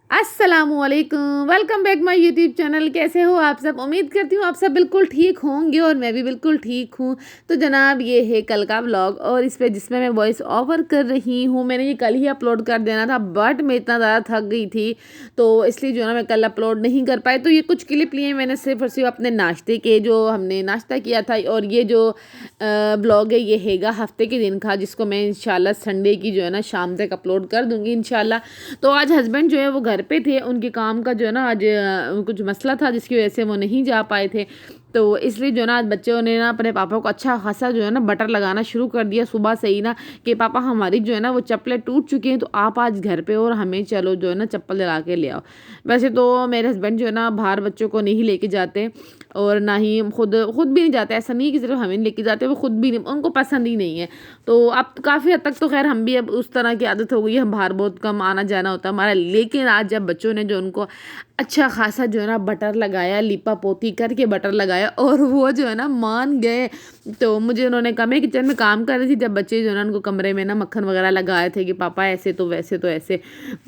अस्सलामुअलैकुम, welcome back my YouTube channel. कैसे हो आप सब? उम्मीद करती हूँ आप सब बिल्कुल ठीक होंगे और मैं भी बिल्कुल ठीक हूँ। तो जनाब ये है कल का व्लॉग और इस पे जिसमें मैं वॉइस ओवर कर रही हूँ। मैंने ये कल ही अपलोड कर देना था बट मैं इतना ज़्यादा थक गई थी तो इसलिए जो है ना मैं कल अपलोड नहीं कर पाई। तो ये कुछ क्लिप लिए मैंने सिर्फ और सिर्फ अपने नाश्ते के, जो हमने नाश्ता किया था। और ये जो ब्लॉग है ये हैगा हफ्ते के दिन का, जिसको मैं इंशाल्लाह संडे की जो है ना शाम तक अपलोड कर दूँगी इंशाल्लाह। तो आज हस्बैंड जो है वो घर पे थे, उनके काम का जो है ना आज कुछ मसला था जिसकी वजह से वो नहीं जा पाए थे। तो इसलिए जो है ना आज बच्चों ने ना अपने पापा को अच्छा खासा जो है ना बटर लगाना शुरू कर दिया सुबह से ही ना, कि पापा हमारी जो है ना वो चप्पलें टूट चुकी हैं तो आप आज घर पे और हमें चलो जो है ना चप्पल दिला के ले आओ। वैसे तो मेरे हस्बैंड जो है ना बाहर बच्चों को नहीं लेके जाते और ना ही खुद खुद भी नहीं जाते। ऐसा नहीं है कि सिर्फ हमें लेके जाते, वो खुद भी नहीं, उनको पसंद ही नहीं है। तो अब काफ़ी हद तक तो खैर हम भी अब उस तरह की आदत हो गई है, हम बाहर बहुत कम आना जाना होता है हमारा। लेकिन आज जब बच्चों ने जो उनको अच्छा खासा जो है ना बटर लगाया, लिपा पोती करके बटर लगाया और वो जो है ना मान गए। तो मुझे उन्होंने कहा, मैं किचन में काम कर रही थी जब बच्चे जो है ना उनको कमरे में ना मक्खन वगैरह लगाए थे कि पापा ऐसे तो वैसे तो ऐसे।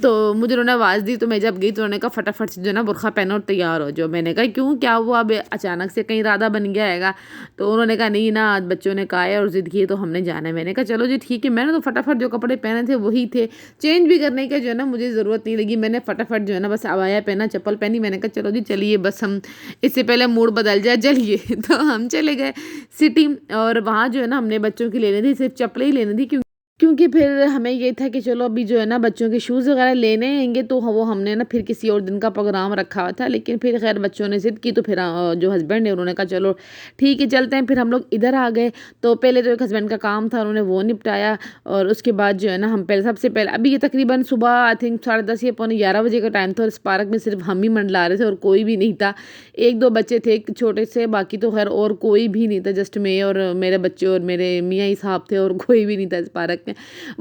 तो मुझे उन्होंने आवाज़ दी तो मैं जब गई तो उन्होंने कहा फटाफट से जो है ना बुरखा पहनो और तैयार हो जाओ। मैंने कहा क्यों, क्या हुआ? अब अचानक से कहीं इरादा बन गया हैगा? तो उन्होंने कहा नहीं ना, आज बच्चों ने कहा है और ज़िद की है तो हमने जाना है। मैंने कहा चलो जी ठीक है। मैंने तो फटाफट जो कपड़े पहने थे वही थे, चेंज भी करने का जो है ना मुझे ज़रूरत नहीं लगी। मैंने फटाफट जो है ना बस अबाया पहना, चप्पल पहनी। मैंने कहा चलो जी चलिए, बस हम इससे पहले मूड बदल जाए चलिए। तो हम चले गए सिटी और वहाँ जो है ना हमने बच्चों की लेनी थी, सिर्फ चप्पलें ही लेनी थी क्योंकि फिर हमें ये था कि चलो अभी जो है ना बच्चों के शूज़ वगैरह लेने आएंगे तो वो हमने ना फिर किसी और दिन का प्रोग्राम रखा हुआ था। लेकिन फिर खैर बच्चों ने ज़िद की तो फिर जो हस्बैंड है उन्होंने कहा चलो ठीक है चलते हैं। फिर हम लोग इधर आ गए। तो पहले तो एक हस्बैंड का काम था, उन्होंने वो निपटाया और उसके बाद जो है ना हम पहले सबसे पहले अभी ये तकरीबन सुबह आई थिंक 10:30 या पौने 11 बजे का टाइम था और इस पार्क में सिर्फ हम ही मंडला रहे थे और कोई भी नहीं था। एक दो बच्चे थे छोटे से, बाकी तो खैर और कोई भी नहीं था, जस्ट मैं और मेरे बच्चे और मेरे मियाँ ही साहब थे और कोई भी नहीं था इस पार्क में।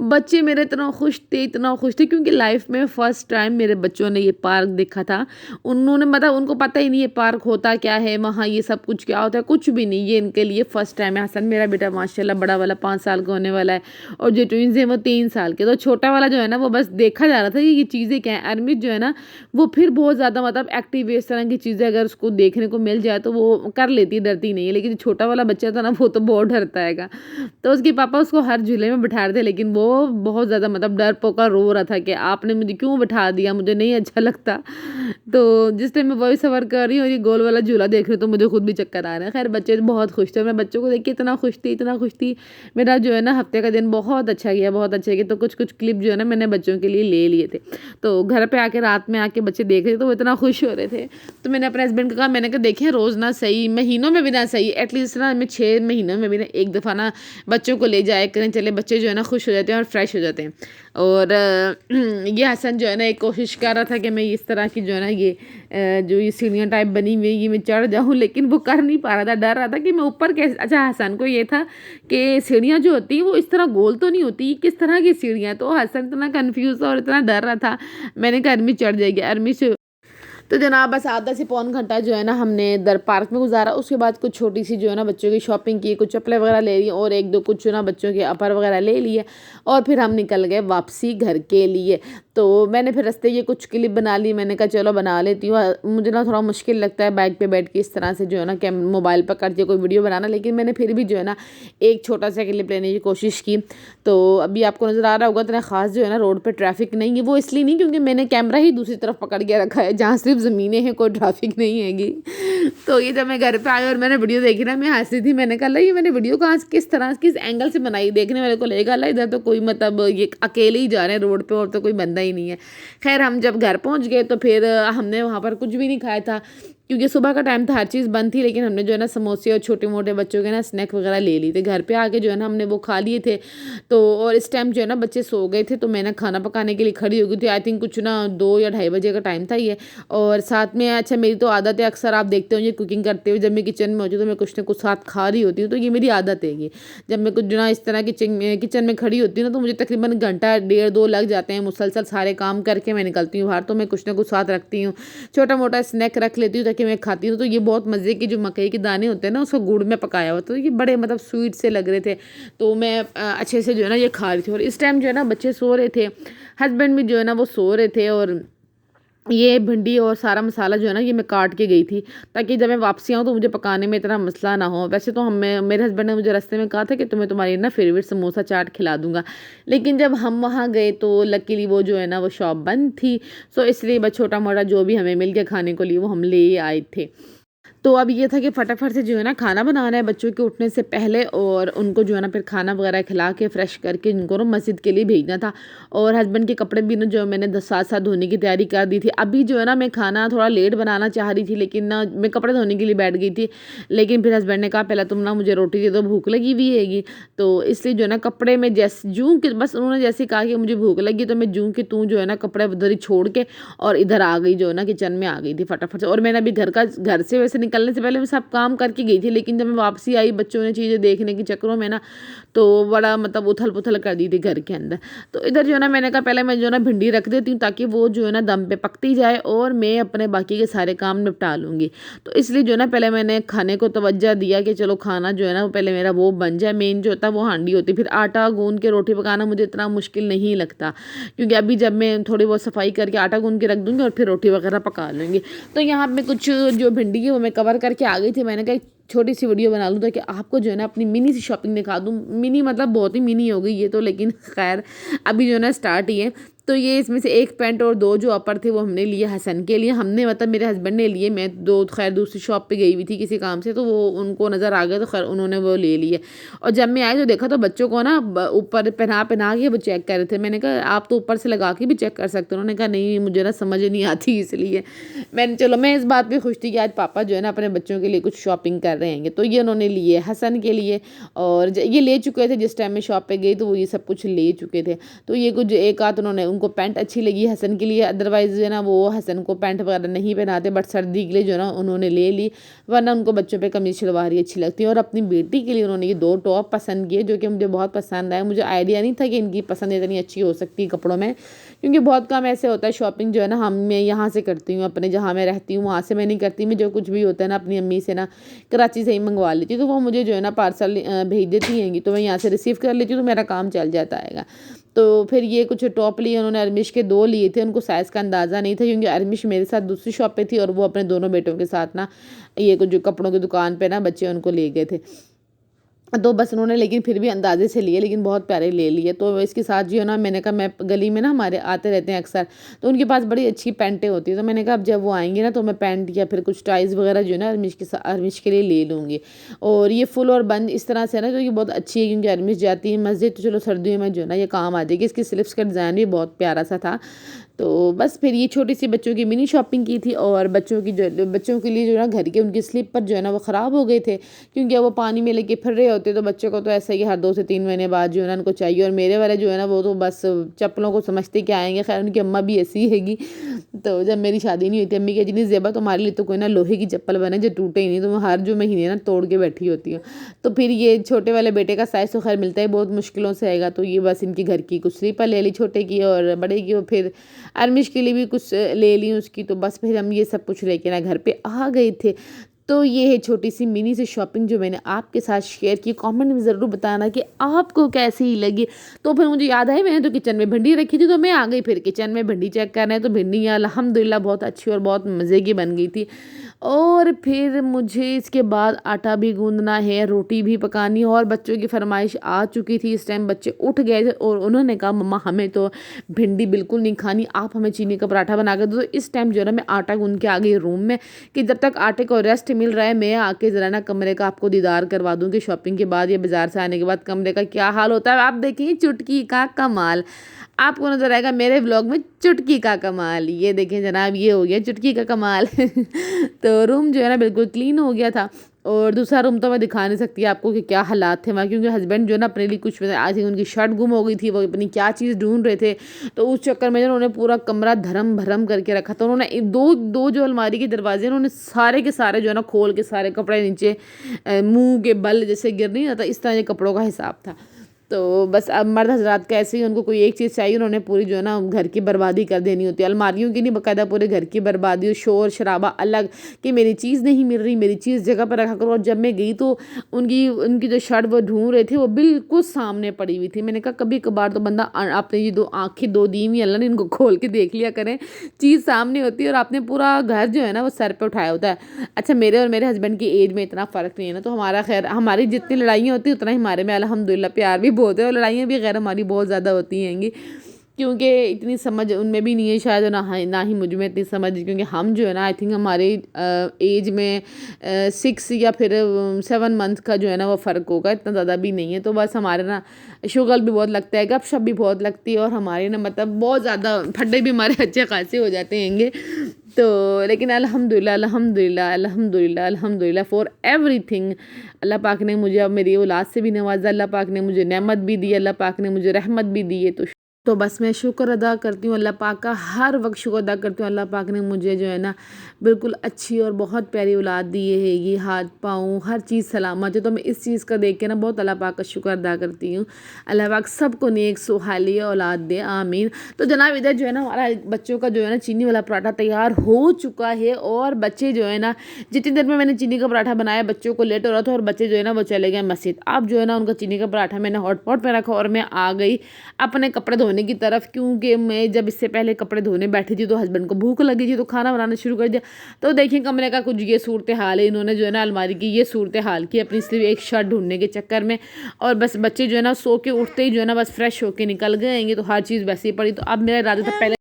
बच्चे मेरे इतना खुश थे, इतना खुश थे क्योंकि लाइफ में फ़र्स्ट टाइम मेरे बच्चों ने ये पार्क देखा था। उन्होंने मतलब उनको पता ही नहीं ये पार्क होता क्या है, वहाँ ये सब कुछ क्या होता है, कुछ भी नहीं। ये इनके लिए फ़र्स्ट टाइम है। हसन मेरा बेटा माशाल्लाह बड़ा वाला 5 साल का होने वाला है और जो ट्विंस हैं वो 3 साल के। तो छोटा वाला जो है ना वो बस देखा जा रहा था कि ये चीज़ें क्या हैं। अरमित जो है ना वो फिर बहुत ज़्यादा मतलब एक्टिव है, इस तरह की चीज़ें अगर उसको देखने को मिल जाए तो वो कर लेती है, डरती नहीं है। लेकिन जो छोटा वाला बच्चा था ना वो तो बहुत डरता है। तो उसके पापा उसको हर झूले में बिठा रहे थे लेकिन वो बहुत ज़्यादा मतलब डर पोका रो रहा था कि आपने मुझे क्यों बिठा दिया, मुझे नहीं अच्छा लगता। तो जिस टाइम मैं वॉइस ओवर कर रही हूँ और ये गोल वाला झूला देख रही हूँ तो मुझे खुद भी चक्कर आ रहा है। खैर बच्चे बहुत खुश थे, मैं बच्चों को देख के इतना खुश थी, इतना खुश थी। मेरा जो है ना हफ्ते का दिन बहुत अच्छा गया, बहुत अच्छा गया। तो कुछ कुछ क्लिप जो है ना मैंने बच्चों के लिए ले लिए थे। तो घर पे आके रात में आके बच्चे देख रहे थे तो वो इतना खुश हो रहे थे। तो मैंने अपने हस्बैंड को कहा, मैंने कहा देखिए रोज़ ना सही, महीनों में भी ना सही, एटलीस्ट ना मैं 6 महीनों में भी ना एक दफ़ा ना बच्चों को ले जाया करें। चले बच्चे जो है ना खुश हो जाते हैं और फ्रेश हो जाते हैं। और ये हसन जो है ना एक कोशिश कर रहा था कि मैं इस तरह की जो है ना ये जो ये सीढ़ियाँ टाइप बनी हुई ये मैं चढ़ जाऊँ, लेकिन वो कर नहीं पा रहा था, डर रहा था कि मैं ऊपर कैसे। अच्छा हसन को ये था कि सीढ़ियाँ जो होती हैं वो इस तरह गोल तो नहीं होती, किस तरह की सीढ़ियाँ। तो हसन इतना कन्फ्यूज़ था और इतना डर रहा था। मैंने कहा अरमी चढ़ जाएगी, अरमी से। तो जनाब बस आधा से पौन घंटा जो है ना हमने दर पार्क में गुजारा। उसके बाद कुछ छोटी सी जो है ना बच्चों की शॉपिंग की, कुछ चप्पलें वगैरह ले ली और एक दो कुछ जो ना बच्चों के अपर वगैरह ले लिए और फिर हम निकल गए वापसी घर के लिए। तो मैंने फिर रास्ते ये कुछ क्लिप बना ली। मैंने कहा चलो बना लेती हूँ। मुझे ना थोड़ा मुश्किल लगता है बाइक पे बैठ के इस तरह से जो है ना कैम मोबाइल पर करके कोई वीडियो बनाना, लेकिन मैंने फिर भी जो है ना एक छोटा सा क्लिप लेने की कोशिश की। तो अभी आपको नज़र आ रहा होगा इतना खास जो है ना रोड पे ट्रैफिक नहीं है। वो इसलिए नहीं क्योंकि मैंने कैमरा ही दूसरी तरफ पकड़ के रखा है जहाँ सिर्फ ज़मीनें हैं, कोई ट्रैफिक नहीं हैगी। तो ये जब मैं घर पे आई और मैंने वीडियो देखी ना मैं हंस रही थी। मैंने कहा ये मैंने वीडियो कहाँ किस तरह किस एंगल से बनाई, देखने वाले को लगेगा ला इधर तो कोई मतलब ये अकेले ही जा रहे हैं रोड पे और तो कोई बंदा ही नहीं है। खैर हम जब घर पहुंच गए तो फिर हमने वहाँ पर कुछ भी नहीं खाया था क्योंकि सुबह का टाइम था, हर चीज़ बंद थी। लेकिन हमने जो है ना समोसे और छोटे मोटे बच्चों के ना स्नैक वगैरह ले लिए थे। घर पे आके जो है ना हमने वो खा लिए थे। तो और इस टाइम जो है ना बच्चे सो गए थे तो मैंने खाना पकाने के लिए खड़ी हो गई थी। आई थिंक कुछ ना 2 या 2:30 बजे का टाइम था ये। और साथ में अच्छा मेरी तो आदत है, अक्सर आप देखते हो ये कुकिंग करते हुए जब मैं किचन में होती हूँ तो मैं कुछ ना कुछ साथ खा रही होती हूँ। तो ये मेरी आदत है ये, जब मैं कुछ जो ना इस तरह की किचन में खड़ी होती हूँ ना तो मुझे तकरीबन घंटा 1.5-2 लग जाते हैं मुसलसल सारे काम करके मैं निकलती हूँ बाहर। तो मैं कुछ ना कुछ साथ रखती हूँ, छोटा मोटा स्नैक रख लेती हूँ ताकि मैं खाती हूँ। तो ये बहुत मज़े की जो मकई के दाने होते हैं ना उसको गुड़ में पकाया हुआ, तो ये बड़े मतलब स्वीट से लग रहे थे। तो मैं अच्छे से जो है ना ये खा रही थी और इस टाइम जो है ना बच्चे सो रहे थे, हस्बैंड भी जो है ना वो सो रहे थे। और ये भिंडी और सारा मसाला जो है ना, ये मैं काट के गई थी ताकि जब मैं वापसी आऊँ तो मुझे पकाने में इतना मसला ना हो। वैसे तो हमें मेरे हस्बैंड ने मुझे रास्ते में कहा था कि तुम्हें तुम्हारी ना फेवरेट समोसा चाट खिला दूंगा, लेकिन जब हम वहाँ गए तो लकीली वो जो है ना वो शॉप बंद थी। सो इसलिए बस छोटा मोटा जो भी हमें मिल गया खाने को लिए वो हम ले आए थे। तो अब ये था कि फटाफट से जो है ना खाना बनाना है बच्चों के उठने से पहले, और उनको जो है ना फिर खाना वगैरह खिला के फ्रेश करके उनको ना मस्जिद के लिए भेजना था। और हस्बैंड के कपड़े भी ना जो मैंने साथ साथ धोने की तैयारी कर दी थी। अभी जो है ना मैं खाना थोड़ा लेट बनाना चाह रही थी, लेकिन ना मैं कपड़े धोने के लिए बैठ गई थी, लेकिन फिर हस्बैंड ने कहा पहले तुम ना मुझे रोटी दे दो, भूख लगी हुई हैगी। तो इसलिए जो है ना कपड़े में जैसे जूँ के बस उन्होंने जैसे कहा कि मुझे भूख लगी, तो मैं जूँ कि तू जो है ना कपड़े उधर ही छोड़ के और इधर आ गई, जो है ना किचन में आ गई थी फटाफट से। और मैंने अभी घर से वैसे निकलने से पहले मैं सब काम करके गई थी, लेकिन जब मैं वापसी आई बच्चों ने चीज़ें देखने के चक्करों में ना तो बड़ा मतलब उथल पुथल कर दी थी घर के अंदर। तो इधर जो है ना मैंने कहा पहले मैं जो है ना भिंडी रख देती हूँ ताकि वो जो है ना दम पे पकती जाए और मैं अपने बाकी के सारे काम निपटा लूँगी। तो इसलिए जो है ना पहले मैंने खाने को तवज्जो दिया कि चलो खाना जो है ना पहले मेरा वो बन जाए। मेन जो होता है वो हांडी होती है, फिर आटा गूंद के रोटी पकाना मुझे इतना मुश्किल नहीं लगता, क्योंकि अभी जब मैं थोड़ी बहुत सफाई करके आटा गूंद के रख दूँगी और फिर रोटी वगैरह पका लूँगी। तो यहाँ पे कुछ जो भिंडी है वो मैं कवर करके आ गई थी। मैंने कहा छोटी सी वीडियो बना लूँ ताकि आपको जो है ना अपनी मिनी सी शॉपिंग दिखा दूँ। मिनी मतलब बहुत ही मिनी हो गई ये तो, लेकिन खैर अभी जो है ना स्टार्ट ही है। तो ये इसमें से एक पैंट और दो जो अपर थे वो हमने लिए हसन के लिए, हमने मतलब मेरे हस्बैंड ने लिए। मैं दो खैर दूसरी शॉप पे गई हुई थी किसी काम से, तो वो उनको नज़र आ गया तो खैर उन्होंने वो ले लिए। और जब मैं आई तो देखा तो बच्चों को ना ऊपर पहना पहना के वो चेक कर रहे थे। मैंने कहा आप तो ऊपर से लगा के भी चेक कर सकते हो। उन्होंने कहा नहीं मुझे ना समझ नहीं आती, इसलिए मैंने चलो मैं इस बात पे खुश थी कि आज पापा जो है ना अपने बच्चों के लिए कुछ शॉपिंग कर रहे हैं। तो ये उन्होंने लिए हसन के लिए, और ये ले चुके थे जिस टाइम मैं शॉप पे गई तो वो ये सब कुछ ले चुके थे। तो ये कुछ एक आध उन्होंने उनको पैंट अच्छी लगी हसन के लिए, अदरवाइज जो है ना वो हसन को पैंट वगैरह नहीं पहनाते, बट सर्दी के लिए जो है ना उन्होंने ले ली, वरना उनको बच्चों पे कमीज शलवार ही अच्छी लगती है। और अपनी बेटी के लिए उन्होंने ये दो टॉप पसंद किए जो कि मुझे बहुत पसंद आए। मुझे आइडिया नहीं था कि इनकी पसंद इतनी अच्छी हो सकती है कपड़ों में, क्योंकि बहुत कम ऐसे होता है शॉपिंग जो है ना हम मैं यहाँ से करती हूँ, अपने जहाँ मैं रहती हूँ वहाँ से मैं नहीं करती। मैं जो कुछ भी होता है ना अपनी अम्मी से ना कराची से ही मंगवा लेती हूँ, तो वो मुझे जो है ना पार्सल भेज देती हैंगी, तो मैं यहाँ से रिसीव कर लेती हूँ, तो मेरा काम चल जाता है। तो फिर ये कुछ टॉप लिए उन्होंने, अरमिश के दो लिए थे, उनको साइज़ का अंदाज़ा नहीं था क्योंकि अरमिश मेरे साथ दूसरी शॉप पे थी और वो अपने दोनों बेटों के साथ ना ये कुछ जो कपड़ों की दुकान पे ना बच्चे उनको ले गए थे। तो बस उन्होंने लेकिन फिर भी अंदाजे से लिए, लेकिन बहुत प्यारे ले लिए। तो इसके साथ जो है ना मैंने कहा मैं गली में ना हमारे आते रहते हैं अक्सर, तो उनके पास बड़ी अच्छी पैंटें होती है, तो मैंने कहा अब जब वो आएंगे ना तो मैं पैंट या फिर कुछ टाइज वगैरह जो है ना अरमिश के लिए ले लूँगी। और ये फुल और बंद इस तरह से ना जो ये बहुत अच्छी है, क्योंकि अरमिश जाती है मस्जिद तो चलो सर्दियों में जो है ना ये काम आ जाएगी। इसकी स्लिप्स का डिज़ाइन भी बहुत प्यारा सा था। तो बस फिर ये छोटी सी बच्चों की मिनी शॉपिंग की थी, और बच्चों के लिए जो है ना घर के उनके स्लीपर जो है ना वो ख़राब हो गए थे, क्योंकि वो पानी में लेके फिर रहे होते, तो बच्चों को तो ऐसा ही हर 2 से 3 महीने बाद जो है ना उनको चाहिए। और मेरे वाले जो है ना वो तो बस चप्पलों को समझते क्या आएंगे। खैर उनकी अम्मा भी ऐसी हैगी। तो जब मेरी शादी नहीं हुई थी अम्मी कहती नहीं ज़ेबा तुम्हारे लिए तो कोई ना लोहे की चप्पल बने जो टूटे ही नहीं, तो मैं हर जो महीने ना तोड़ के बैठी होती हूँ। तो फिर ये छोटे वाले बेटे का साइज़ तो खैर मिलता है बहुत मुश्किलों से आएगा, तो ये बस इनकी घर की कुछ स्लीपर ले ली छोटे की, और बड़े की फिर अरमिश के लिए भी कुछ ले ली उसकी। तो बस फिर हम ये सब कुछ लेके ना घर पे आ गए थे। तो ये है छोटी सी मिनी सी शॉपिंग जो मैंने आपके साथ शेयर की। कमेंट में ज़रूर बताना कि आपको कैसी लगी। तो फिर मुझे याद है मैंने तो किचन में भिंडी रखी थी, तो मैं आ गई फिर किचन में भिंडी चेक करना है, तो भिंडियाँ अल्हम्दुलिल्लाह बहुत अच्छी और बहुत मज़े की बन गई थी। और फिर मुझे इसके बाद आटा भी गूंदना है, रोटी भी पकानी है, और बच्चों की फरमाइश आ चुकी थी। इस टाइम बच्चे उठ गए थे और उन्होंने कहा मम्मा हमें तो भिंडी बिल्कुल नहीं खानी, आप हमें चीनी का पराठा बना कर दो। तो इस टाइम जो है ना मैं आटा गूंद के आ गई रूम में, कि जब तक आटे को रेस्ट मिल रहा है मैं आके ज़रा ना कमरे का आपको दीदार करवा दूँ कि शॉपिंग के बाद या बाज़ार से आने के बाद कमरे का क्या हाल होता है। आप देखिए चुटकी का कमाल आपको नजर आएगा मेरे व्लॉग में, चुटकी का कमाल। ये देखें जनाब ये हो गया चुटकी का कमाल। तो रूम जो है ना बिल्कुल क्लीन हो गया था। और दूसरा रूम तो मैं दिखा नहीं सकती आपको कि क्या हालात थे वहाँ, क्योंकि हस्बैंड जो है ना अपने लिए कुछ आई थिंक उनकी शर्ट गुम हो गई थी, वो अपनी क्या चीज़ ढूंढ रहे थे। तो उस चक्कर में उन्होंने पूरा कमरा धर्म भरम करके रखा था। उन्होंने दो दो जो अलमारी के दरवाजे उन्होंने सारे के सारे जो है ना खोल के सारे कपड़े नीचे मुंह के बल जैसे गिर नहीं जाता इस तरह के कपड़ों का हिसाब था। तो बस अब मर्द हजरात का ऐसे ही, उनको कोई एक चीज़ चाहिए, उन्होंने पूरी जो है ना घर की बर्बादी कर देनी होती है। अलमारियों की नहीं, बाकायदा पूरे घर की बर्बादी, शोर शराबा अलग कि मेरी चीज़ नहीं मिल रही, मेरी चीज़ जगह पर रखा करो। और जब मैं गई तो उनकी उनकी जो शर्ट वो ढूंढ रहे थे, वो बिल्कुल सामने पड़ी हुई थी। मैंने कहा कभी कभार तो बंदा अपने ये दो आँखें दो दी हुई अल्लाह ने, इनको खोल के देख लिया करें, चीज़ सामने होती है और आपने पूरा घर जो है ना वो सर पे उठाया होता है। अच्छा, मेरे और मेरे हस्बैंड की एज में इतना फ़र्क नहीं है ना, तो हमारा खैर, हमारी जितनी लड़ाइयाँ होती हैं उतना ही हमारे में अल्हम्दुलिल्लाह प्यार भी बहुत है, और लड़ाइयाँ भी खैर हमारी बहुत ज़्यादा होती हैंगी, क्योंकि इतनी समझ उनमें भी नहीं है शायद, ना ही मुझ में इतनी समझ, क्योंकि हम जो है ना आई थिंक हमारे एज में 6 या फिर 7 मंथ का जो है ना वो फ़र्क होगा, इतना ज़्यादा भी नहीं है। तो बस हमारे ना शुगल भी बहुत लगता है, गपशप भी बहुत लगती है, और हमारे ना मतलब बहुत ज़्यादा फड्डे भी हमारे अच्छे खासे हो जाते हैंगे। तो लेकिन अल्हम्दुलिल्लाह अल्हम्दुलिल्लाह अल्हम्दुलिल्लाह अल्हम्दुलिल्लाह फॉर एवरीथिंग। अल्लाह पाक ने मुझे अब मेरी औलाद से भी नवाजा, अल्लाह पाक ने मुझे नेमत भी दी, अल्लाह पाक ने मुझे रहमत भी दी है। तो बस मैं शुक्र अदा करती हूँ अल्लाह पाक का, हर वक्त शुक्र अदा करती हूँ। अल्लाह पाक ने मुझे जो है ना बिल्कुल अच्छी और बहुत प्यारी औलाद दी है, ये हाथ पाँव हर चीज़ सलामत है। तो मैं इस चीज़ का देख के ना बहुत अल्लाह पाक का शुक्र अदा करती हूँ। अल्लाह पाक सबको नेक सुहाली औलाद दे, आमीन। तो जनाब इधर जो है ना हमारा बच्चों का जो है ना चीनी वाला पराठा तैयार हो चुका है, और बच्चे जो है ना जितनी देर में मैंने चीनी का पराठा बनाया बच्चों को लेट हो रहा था, और बच्चे जो है ना वो चले गए मस्जिद। अब जो है ना उनका चीनी का पराठा मैंने हॉट पॉट में रखा, और मैं आ गई अपने कपड़े धोने की तरफ, क्योंकि मैं जब इससे पहले कपड़े धोने बैठी थी तो हस्बैंड को भूख लगी थी, तो खाना बनाना शुरू कर दिया। तो देखिए कमरे का कुछ ये सूरत हाल है, इन्होंने जो है ना अलमारी की ये सूरत हाल की अपनी सिर्फ एक शर्ट ढूंढने के चक्कर में, और बस बच्चे जो है ना सो के उठते ही जो है ना बस फ्रेश होके निकल गएंगे, तो हर चीज़ वैसे ही पड़ी। तो अब मेरा इरादा था पहले,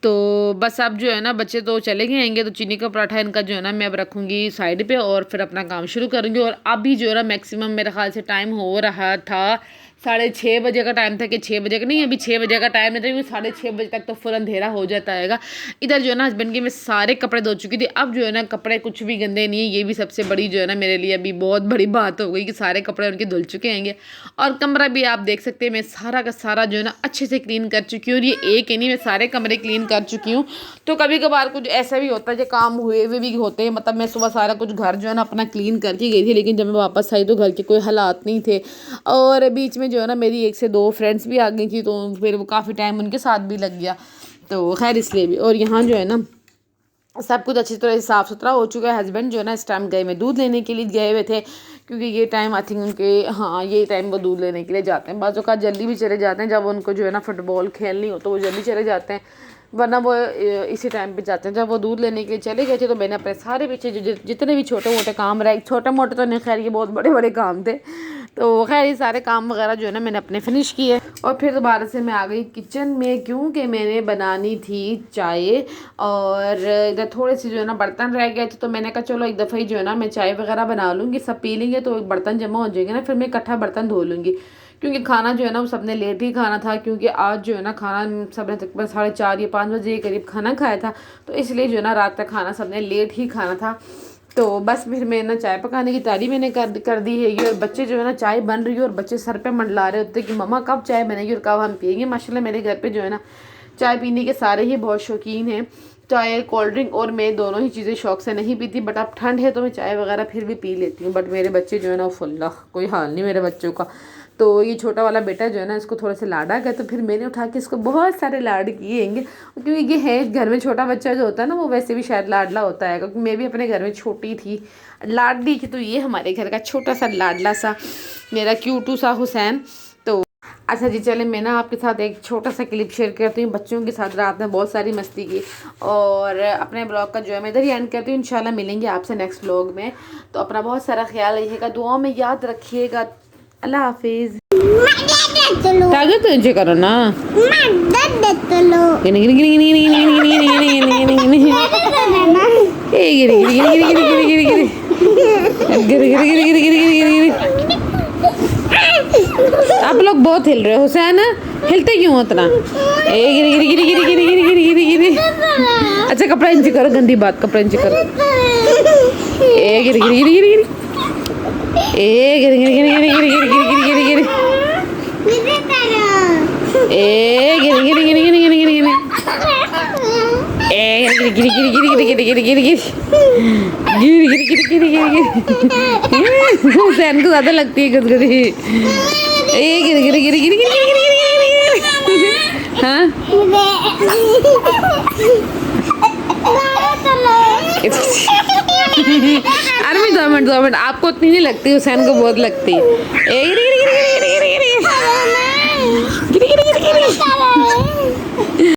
तो बस अब जो है ना बच्चे तो चले गए होंगे, तो चीनी का पराठा इनका जो है ना मैं अब रखूँगी साइड पे, और फिर अपना काम शुरू करूँगी। और अभी जो है ना मैक्सिमम मेरे ख्याल से टाइम हो रहा था 6:30 बजे का टाइम था, कि 6 बजे का नहीं, अभी 6 बजे का टाइम नहीं था, 6:30 बजे तक तो फुल अंधेरा हो जाता है। इधर जो है ना हस्बैंड के मैं सारे कपड़े धो चुकी थी, अब जो है ना कपड़े कुछ भी गंदे नहीं है, ये भी सबसे बड़ी जो है ना मेरे लिए अभी बहुत बड़ी बात हो गई कि सारे कपड़े उनके धुल चुके हैंगे। और कमरा भी आप देख सकते हैं मैं सारा का सारा जो है ना अच्छे से क्लीन कर चुकी हूँ, और ये एक ही नहीं, मैं सारे कमरे क्लीन कर चुकी हूँ। तो कभी कभार कुछ ऐसा भी होता है जो काम हुए हुए भी होते हैं, मतलब मैं सुबह सारा कुछ घर जो है ना अपना क्लीन करके गई थी, लेकिन जब मैं वापस आई तो घर के कोई हालात नहीं थे, और बीच में जो है ना मेरी 1 से 2 फ्रेंड्स भी आ गई थी, तो फिर वो काफ़ी टाइम उनके साथ भी लग गया, तो खैर इसलिए भी। और यहाँ जो है ना सब कुछ अच्छी तरह से साफ़ सुथरा हो चुका है। हस्बैंड जो है ना इस टाइम गए में दूध लेने के लिए गए हुए थे, क्योंकि ये टाइम आई थिंक उनके, हाँ ये टाइम वो दूध लेने के लिए जाते हैं। बाज़ों का जल्दी भी चले जाते हैं, जब उनको जो है ना फुटबॉल खेलनी हो तो वो जल्दी चले जाते हैं, वरना वो इसी टाइम पे जाते हैं। जब वो दूध लेने के लिए चले गए थे तो मैंने अपने सारे पीछे जितने भी छोटे मोटे काम रहे, छोटे मोटे तो नहीं खैर ये बहुत बड़े बड़े काम थे, तो खैर ये सारे काम वगैरह जो है ना मैंने अपने फिनिश किए। और फिर दोबारा से मैं आ गई किचन में, क्योंकि मैंने बनानी थी चाय, और इधर थोड़े से जो है ना बर्तन रह गए थे, तो मैंने कहा चलो एक दफ़ा ही जो है ना मैं चाय वगैरह बना लूँगी, सब पी लेंगे तो एक बर्तन जमा हो जाएंगे ना, फिर मैं इकट्ठा बर्तन धो लूँगी। क्योंकि खाना जो है ना वो सबने लेट ही खाना था, क्योंकि आज जो है ना खाना सबने तकरीबन 4:30 या 5 बजे के करीब खाना खाया था, तो इसलिए जो है ना रात तक खाना सबने लेट ही खाना था। तो बस फिर मैं ना चाय पकाने की तैयारी मैंने कर दी है ये, और बच्चे जो है ना चाय बन रही है और बच्चे सर पे मंडला रहे होते कि मम्मा कब चाय बनेगी और कब हम पियेंगे। माशाल्लाह मेरे घर पे जो है ना चाय पीने के सारे ही बहुत शौकीन हैं, चाय कोल्ड ड्रिंक, और मैं दोनों ही चीज़ें शौक से नहीं पीती, बट अब ठंड है तो मैं चाय वगैरह फिर भी पी लेती हूँ। बट मेरे बच्चे जो है ना फुल्ला कोई हाल नहीं मेरे बच्चों का। तो ये छोटा वाला बेटा जो है ना इसको थोड़ा सा लाडा गया, तो फिर मैंने उठा के इसको बहुत सारे लाड किए हैंगे, क्योंकि ये है घर में छोटा बच्चा जो होता है ना वो वैसे भी शायद लाडला होता है, क्योंकि मैं भी अपने घर में छोटी थी लाडली थी, तो ये हमारे घर का छोटा सा लाडला सा मेरा क्यूटू सा हुसैन। तो अच्छा जी चले मैं ना आपके साथ एक छोटा सा क्लिप शेयर करती हूँ, बच्चों के साथ रात में बहुत सारी मस्ती की, और अपने ब्लॉग का जो है मैं इधर ही एंड करती हूँ। इंशाल्लाह मिलेंगे आपसे नेक्स्ट ब्लॉग में, तो अपना बहुत सारा ख्याल रखिएगा, दुआ में याद रखिएगा। अल्लाह हाफिज़। ताकत तो इंजे करो ना, आप लोग बहुत हिल रहे हो हुसैन, हिलते क्यों इतना? ए गिरी गिरी गिरी गिरी गिरी गिरी गिरी गिरी गिरी। अच्छा कपड़ा इंची करो, गंदी बात, कपड़ा इंची करो। ए गिरी गिरी गिरी गिरी गिरी, ए गिरी गिरी गिरी गिरी गिरी गिरी गिरी गिरी गिरी, ए गिरी गिरी गिरी गिरी गिरी गिरी गिरी, ए गिर गिर गिर गिर गिर गिर गिर गिर गिर गिर गिर गिर गिर हुसैन को ज्यादा लगती है गुदगुदी। ए गिर गिर गिर गिर गिर गिर हाँ अरे मैं 2 मिनट आपको उतनी नहीं लगती, हुसैन को बहुत लगती है। ए गिर गिर गिर गिर गिर गिर गिर गिर गिर गिर गिर गिर